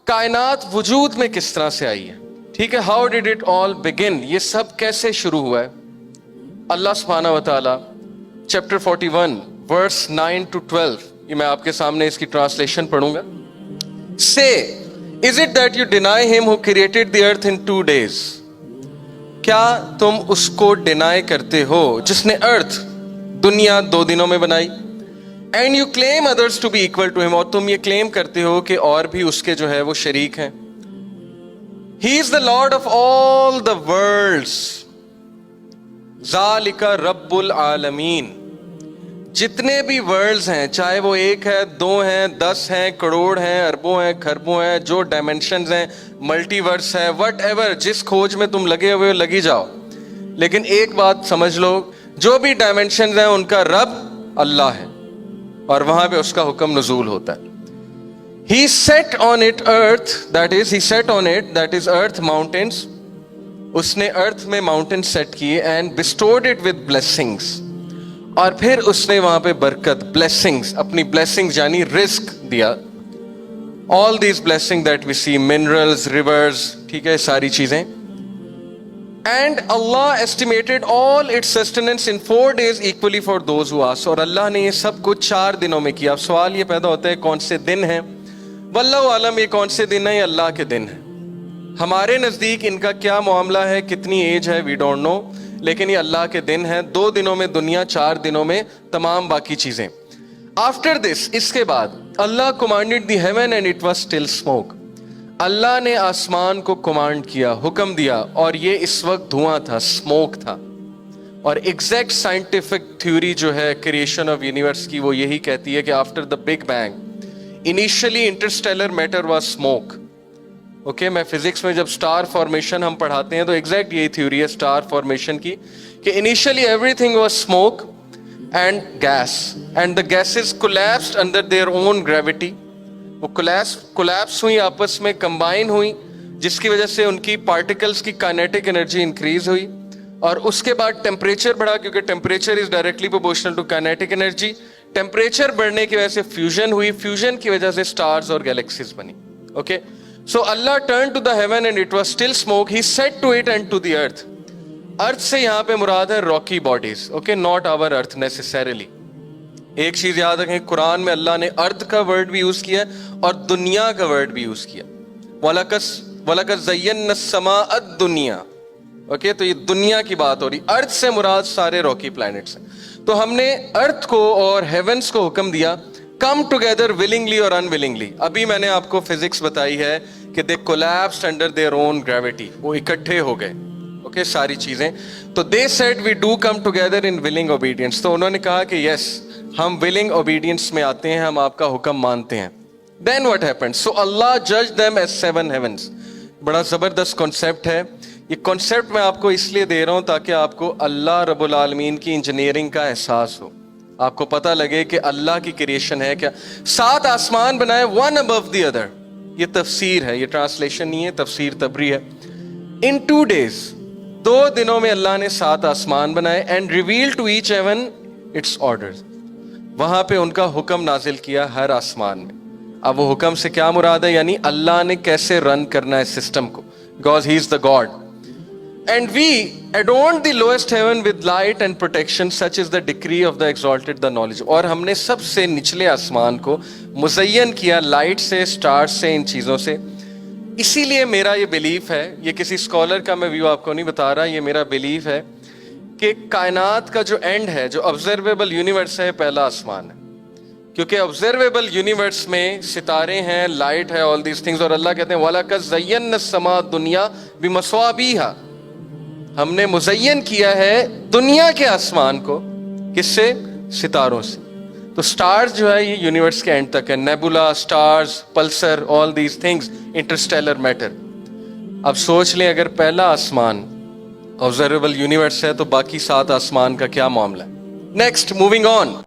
कायनात वजूद में किस तरह से आई है, ठीक है, how did it all begin, ये सब कैसे शुरू हुआ है। अल्लाह सुब्हानहू व तआला चैप्टर 41 वर्स 9 to 12, ये मैं आपके सामने इसकी ट्रांसलेशन पढ़ूंगा। से is it that you deny him who created the earth in 2 days, क्या तुम उसको डिनाई करते हो जिसने अर्थ दुनिया 2 दिनों में बनाई। And you claim others to be equal to him, और तुम ये क्लेम करते हो कि और भी उसके जो है वो शरीक हैं। He is the lord of all the worlds, ज़ालिका रब्बुल आलमीन, जितने भी वर्ल्ड्स हैं, चाहे वो 1 है, 2 हैं, 10 हैं, करोड़ हैं, अरबों हैं, खरबों हैं, जो डायमेंशंस हैं, मल्टीवर्स है, वट एवर, जिस खोज में तुम लगे हुए हो लगी जाओ, लेकिन एक बात समझ लो, जो भी डायमेंशंस हैं उनका रब अल्लाह है, और वहां पे उसका हुक्म नजूल होता है। He set on it earth, that is, he set on it, that is earth, mountains, उसने अर्थ में माउंटेन सेट किए, and bestowed it with blessings, और फिर उसने वहां पे बरकत, ब्लेसिंग्स, अपनी ब्लेसिंग्स यानी रिस्क दिया। All these blessing that we see, minerals, rivers, ठीक है, सारी चीजें। And Allah estimated all its sustenance in 4 days equally for those who ask, और अल्लाह ने ये सब कुछ 4 दिनों में किया। अब सवाल ये पैदा होता है कौन से दिन है, वल्लाहु आलम, ये कौन से दिन है, ये अल्लाह के दिन है। हमारे नजदीक इनका क्या मामला है, कितनी एज है, वी डोंट नो, लेकिन ये अल्लाह के दिन है। 2 दिनों में दुनिया, 4 दिनों में तमाम बाकी चीजें। आफ्टर दिस, इसके बाद, Allah commanded the heaven and it was still smoke, Allah ने आसमान को कमांड किया, हुक्म दिया, और ये इस वक्त धुआं था, स्मोक था। और एग्जैक्ट साइंटिफिक थ्योरी जो है क्रिएशन ऑफ यूनिवर्स की, वो यही कहती है कि after the big bang initially Interstellar matter was smoke. Okay, मैं फिजिक्स में जब स्टार फॉर्मेशन हम पढ़ाते हैं तो एग्जैक्ट यही थ्योरी है स्टार फॉर्मेशन की, कि initially everything was smoke and gas, and the gases collapsed under their own gravity, वो कोलैप्स हुई, आपस में कंबाइन हुई, जिसकी वजह से उनकी पार्टिकल्स की काइनेटिक एनर्जी इंक्रीज हुई, और उसके बाद टेम्परेचर बढ़ा, क्योंकि temperature is directly proportional to kinetic energy. Temperature बढ़ने की वजह से फ्यूजन हुई, फ्यूजन की वजह से स्टार्स और गैलेक्सीज बनी। Okay, so Allah turn to the heaven and it was still smoke, he said to it and to the earth, earth से यहाँ पे मुराद है rocky bodies, okay, not our earth necessarily. एक चीज याद रखें, कुरान में अल्लाह ने अर्थ का वर्ड भी यूज किया और दुनिया का वर्ड भी यूज किया, वलकद ज़य्यना अस्समाअद दुनिया। ओके, तो ये दुनिया की बात हो रही, अर्थ से मुराद सारे रॉकी प्लैनेट्स हैं। तो हमने अर्थ को और हेवंस को हुक्म दिया, कम टुगेदर विलिंगली और अनविलिंगली। अभी मैंने आपको फिजिक्स बताई है कि they collapsed under their own gravity, वो इकट्ठे हो गए। ओके, सारी चीजें, तो they said we do come together in willing obedience, तो उन्होंने कहा कि यस, हम विलिंग ओबीडियंस में आते हैं, हम आपका हुक्म मानते हैं। देन व्हाट हैपेंड, सो अल्लाह जज देम एज 7 हेवंस। बड़ा जबरदस्त कॉन्सेप्ट है ये, कॉन्सेप्ट मैं आपको इसलिए दे रहा हूं ताकि आपको अल्लाह रब्बुल आलमीन की इंजीनियरिंग का एहसास हो, आपको पता लगे कि अल्लाह की क्रिएशन है क्या। 7 आसमान बनाए, वन अबव द अदर, ये तफसीर है, ये ट्रांसलेशन नहीं है, तफसीर तबरी है। इन 2 days, 2 दिनों में अल्लाह ने 7 आसमान बनाए, and reveal to each heaven its orders, वहां पे उनका हुक्म नाजिल किया हर आसमान में। अब वो हुक्म से क्या मुराद है, यानी अल्लाह ने कैसे रन करना है सिस्टम को, because he is the God. And we adorned the lowest heaven with light and protection, such is the decree of the exalted, the knowledge, और हमने सबसे निचले आसमान को मुज़य्यन किया लाइट से, स्टार्स से, इन चीज़ों से। इसीलिए मेरा ये बिलीफ है, ये किसी स्कॉलर का मैं व्यू आपको नहीं बता रहा, ये मेरा बिलीफ है कि कायनात का जो एंड है, जो ऑब्जर्वेबल यूनिवर्स है, पहला आसमान है, क्योंकि ऑब्जर्वेबल यूनिवर्स में सितारे हैं, लाइट है, ऑल दीज थिंग्स, और अल्लाह कहते हैं वलकद ज़य्यना अस्समा दुनिया बिमस्वाबीहा, हमने मुज़य्यन किया है दुनिया के आसमान को, किससे, सितारों से। तो स्टार्स जो है ये यूनिवर्स के एंड तक है, nebula, stars, Pulsar, all these things, Interstellar matter. अब सोच लें, अगर पहला आसमान ऑब्जर्वेबल यूनिवर्स है तो बाकी 7 आसमान का क्या मामला है। Next, moving on.